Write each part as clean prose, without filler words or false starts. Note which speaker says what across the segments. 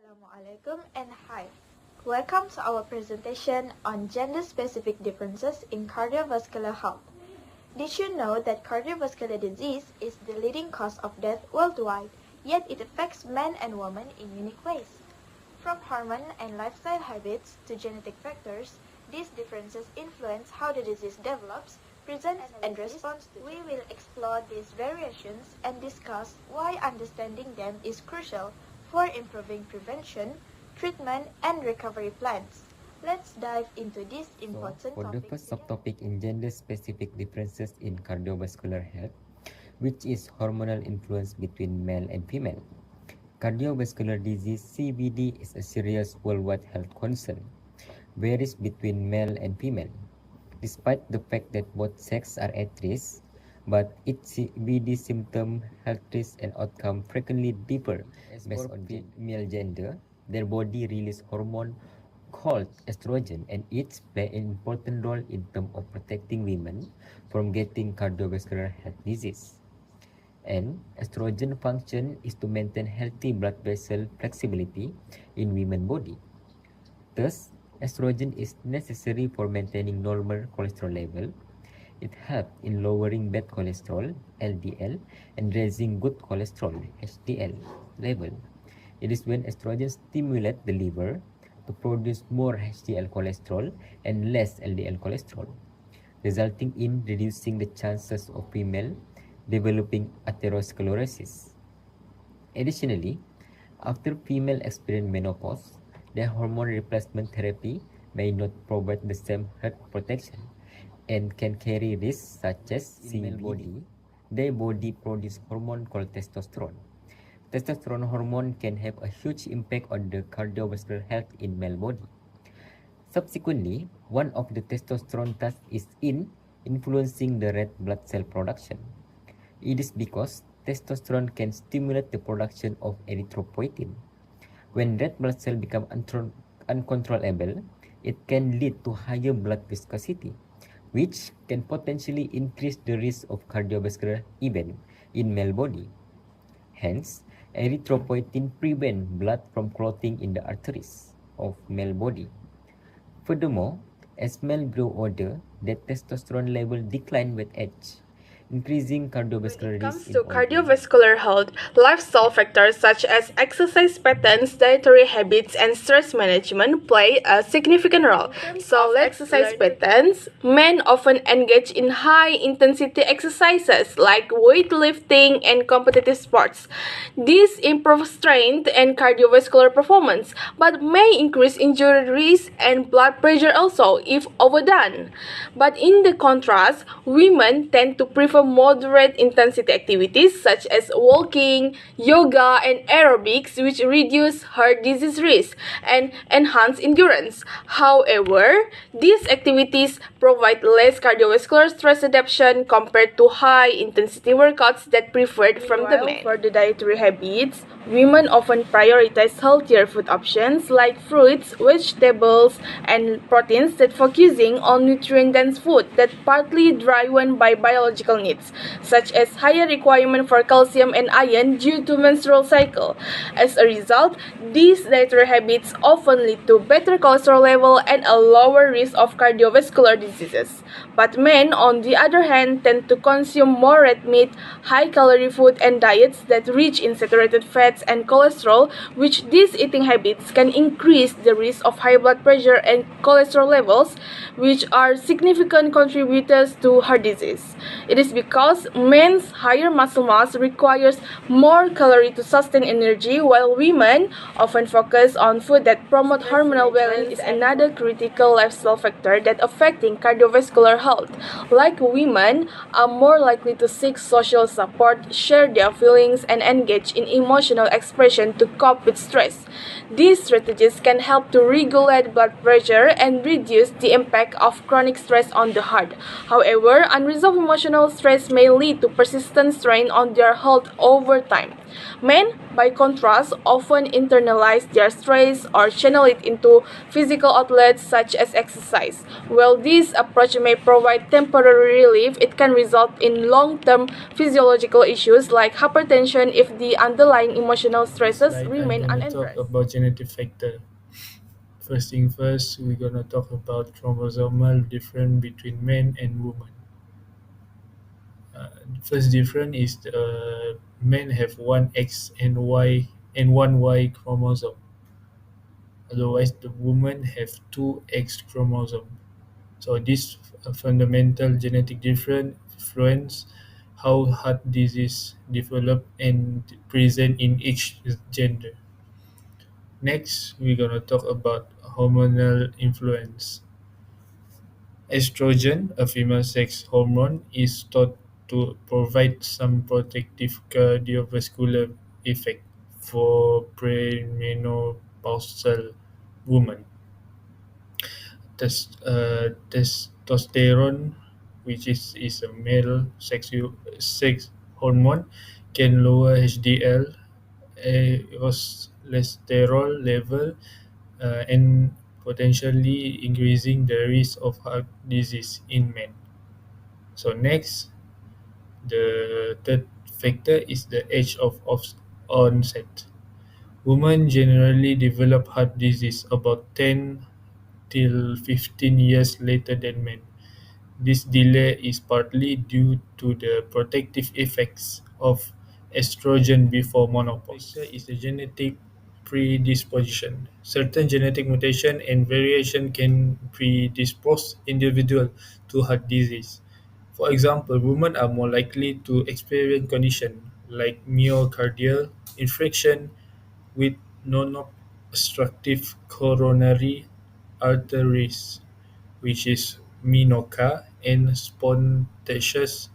Speaker 1: Assalamualaikum and hi. Welcome to our presentation on gender-specific differences in cardiovascular health. Did you know that cardiovascular disease is the leading cause of death worldwide, yet it affects men and women in unique ways? From hormone and lifestyle habits to genetic factors, these differences influence how the disease develops, presents, and responds to. We will explore these variations and discuss why understanding them is crucial for improving prevention, treatment, and recovery plans. Let's dive into this important
Speaker 2: For
Speaker 1: topic.
Speaker 2: the first subtopic in gender-specific differences in cardiovascular health, which is hormonal influence between male and female. Cardiovascular disease (CVD) is a serious worldwide health concern, varies between male and female. Despite the fact that both sexes are at risk, but its CVD symptom, health risk, and outcome frequently differ based on female gender. Their body release hormone called estrogen, and it play an important role in terms of protecting women from getting cardiovascular health disease. And estrogen function is to maintain healthy blood vessel flexibility in women's body. Thus, estrogen is necessary for maintaining normal cholesterol level. It helps in lowering bad cholesterol (LDL) and raising good cholesterol (HDL) level. It is when estrogen stimulates the liver to produce more HDL cholesterol and less LDL cholesterol, resulting in reducing the chances of female developing atherosclerosis. Additionally, after female experience menopause, their hormone replacement therapy may not provide the same health protection and can carry risks such as CVD. Their body produces hormone called testosterone. Testosterone hormone can have a huge impact on the cardiovascular health in male body. Subsequently, one of the testosterone tasks is in influencing the red blood cell production. It is because testosterone can stimulate the production of erythropoietin. When red blood cells become uncontrollable, it can lead to higher blood viscosity, which can potentially increase the risk of cardiovascular event in male body. Hence, erythropoietin prevents blood from clotting in the arteries of male body. Furthermore, as male grow older, their testosterone level decline with age, increasing cardiovascular risk.
Speaker 3: When it comes to cardiovascular health, lifestyle factors such as exercise patterns, dietary habits, and stress management play a significant role. So, exercise patterns, men often engage in high-intensity exercises like weightlifting and competitive sports. These improve strength and cardiovascular performance, but may increase injury risk and blood pressure also if overdone. But in the contrast, women tend to prefer moderate intensity activities such as walking, yoga, and aerobics, which reduce heart disease risk and enhance endurance. However, these activities provide less cardiovascular stress adaptation compared to high-intensity workouts that preferred from the men. For the dietary habits, women often prioritize healthier food options like fruits, vegetables, and proteins that focusing on nutrient-dense food that partly driven by biological needs, such as higher requirement for calcium and iron due to menstrual cycle. As a result, these dietary habits often lead to better cholesterol level and a lower risk of cardiovascular diseases. But men, on the other hand, tend to consume more red meat, high-calorie food, and diets that rich in saturated fats and cholesterol, which these eating habits can increase the risk of high blood pressure and cholesterol levels, which are significant contributors to heart disease. It is because men's higher muscle mass requires more calories to sustain energy, while women often focus on food that promote hormonal balance is another critical lifestyle factor that affecting cardiovascular health. Like women are more likely to seek social support, share their feelings, and engage in emotional expression to cope with stress. These strategies can help to regulate blood pressure and reduce the impact of chronic stress on the heart. However, unresolved emotional stress stress may lead to persistent strain on their health over time. Men, by contrast, often internalize their stress or channel it into physical outlets such as exercise. While this approach may provide temporary relief, it can result in long-term physiological issues like hypertension if the underlying emotional stresses remain
Speaker 4: I'm gonna talk
Speaker 3: unaddressed.
Speaker 4: about genetic factor. First thing first, we're gonna talk about chromosomal difference between men and women. First difference is men have one X and Y and one Y chromosome. Otherwise, the women have two X chromosome. So this fundamental genetic difference influence how heart disease develop and present in each gender. Next, we're gonna talk about hormonal influence. Estrogen, a female sex hormone, is thought to provide some protective cardiovascular effect for premenopausal women. Testosterone, which is a male sex hormone, can lower HDL, cholesterol level, and potentially increasing the risk of heart disease in men. So next, the third factor is the age of onset. Women generally develop heart disease about 10 till 15 years later than men. This delay is partly due to the protective effects of estrogen before menopause. Factor is a genetic predisposition. Certain genetic mutation and variation can predispose individual to heart disease. For example, women are more likely to experience conditions like myocardial infarction with non-obstructive coronary arteries, which is MINOCA, and spontaneous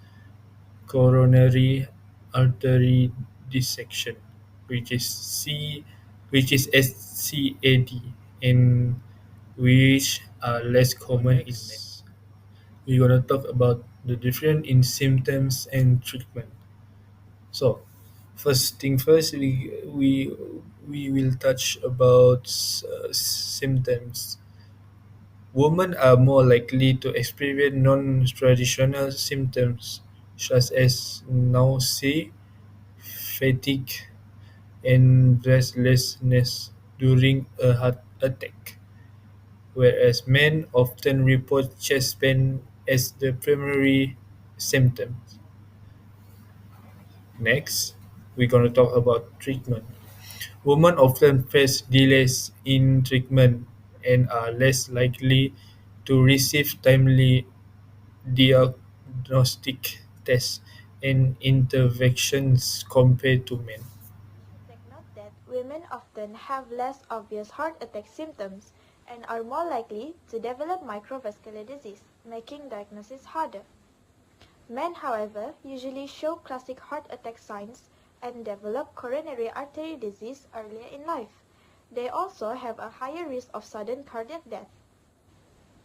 Speaker 4: coronary artery dissection, which is SCAD, and which are less common in men. We're gonna talk about the difference in symptoms and treatment. So, first thing first, we will touch about symptoms. Women are more likely to experience non-traditional symptoms such as nausea, fatigue, and restlessness during a heart attack, whereas men often report chest pain as the primary symptom. Next, we're going to talk about treatment. Women often face delays in treatment and are less likely to receive timely diagnostic tests and interventions compared to men.
Speaker 1: We should take note that women often have less obvious heart attack symptoms and are more likely to develop microvascular disease, making diagnosis harder. Men, however, usually show classic heart attack signs and develop coronary artery disease earlier in life. They also have a higher risk of sudden cardiac death.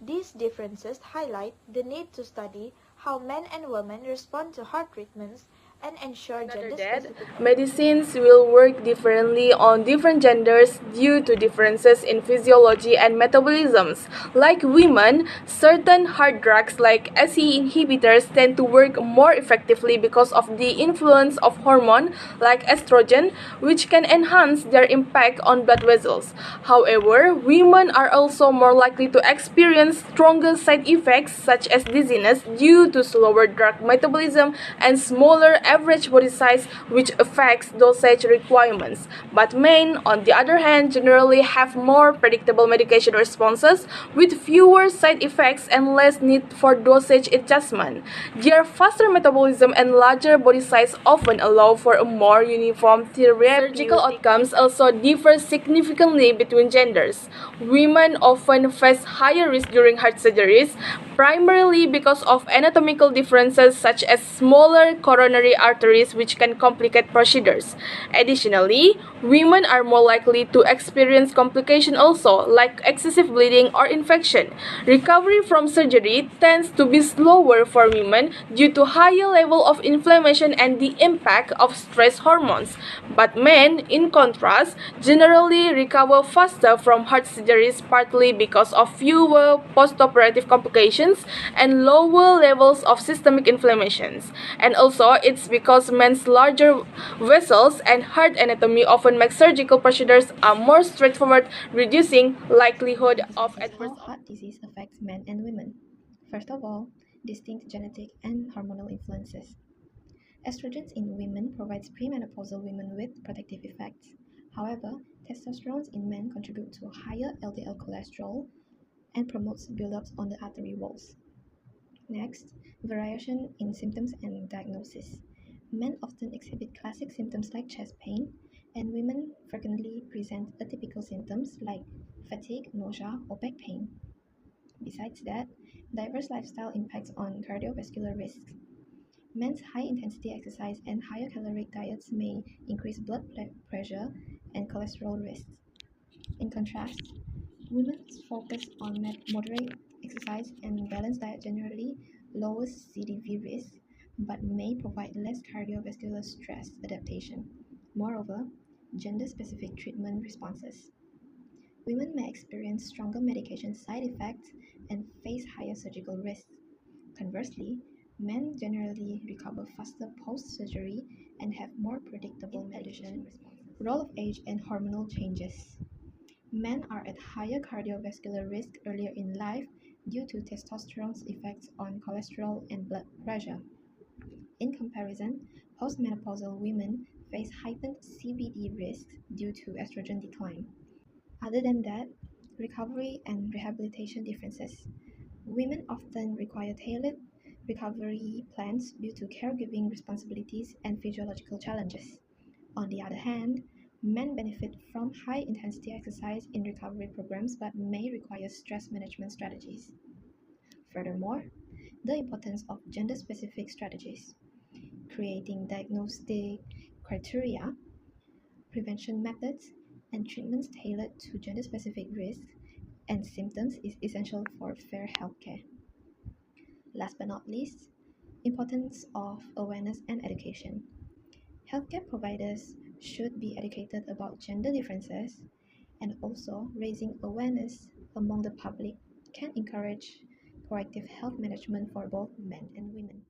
Speaker 1: These differences highlight the need to study how men and women respond to heart treatments and ensure gender-specific.
Speaker 3: Medicines will work differently on different genders due to differences in physiology and metabolisms. Like women, certain heart drugs like SE inhibitors tend to work more effectively because of the influence of hormone like estrogen, which can enhance their impact on blood vessels. However, women are also more likely to experience stronger side effects such as dizziness due to slower drug metabolism and smaller average body size, which affects dosage requirements. But men, on the other hand, generally have more predictable medication responses with fewer side effects and less need for dosage adjustment. Their faster metabolism and larger body size often allow for a more uniform therapeutic. Surgical outcomes also differ significantly between genders. Women often face higher risk during heart surgeries, primarily because of anatomical differences such as smaller coronary coronary arteries, which can complicate procedures. Additionally, women are more likely to experience complications also, like excessive bleeding or infection. Recovery from surgery tends to be slower for women due to higher level of inflammation and the impact of stress hormones. But men, in contrast, generally recover faster from heart surgeries, partly because of fewer postoperative complications and lower levels of systemic inflammations. And also, it's because men's larger vessels and heart anatomy often make surgical procedures are more straightforward, reducing likelihood of adverse.
Speaker 5: How heart disease affects men and women. First of all, distinct genetic and hormonal influences. Estrogens in women provides premenopausal women with protective effects. However, testosterone in men contribute to higher LDL cholesterol and promotes buildups on the artery walls. Next, variation in symptoms and diagnosis. Men often exhibit classic symptoms like chest pain, and women frequently present atypical symptoms like fatigue, nausea, or back pain. Besides that, diverse lifestyle impacts on cardiovascular risks. Men's high-intensity exercise and higher caloric diets may increase blood pressure and cholesterol risks. In contrast, women's focus on moderate exercise and balanced diet generally lowers CDV risk, but may provide less cardiovascular stress adaptation. Moreover, gender-specific treatment responses. Women may experience stronger medication side effects and face higher surgical risks. Conversely, men generally recover faster post-surgery and have more predictable medicine responses. Role of age and hormonal changes. Men are at higher cardiovascular risk earlier in life due to testosterone's effects on cholesterol and blood pressure. In comparison, postmenopausal women face heightened CVD risks due to estrogen decline. Other than that, recovery and rehabilitation differences. Women often require tailored recovery plans due to caregiving responsibilities and physiological challenges. On the other hand, men benefit from high-intensity exercise in recovery programs but may require stress management strategies. Furthermore, the importance of gender-specific strategies, creating diagnostic criteria, prevention methods, and treatments tailored to gender-specific risks and symptoms is essential for fair healthcare. Last but not least, importance of awareness and education. Healthcare providers should be educated about gender differences, and also raising awareness among the public can encourage proactive health management for both men and women.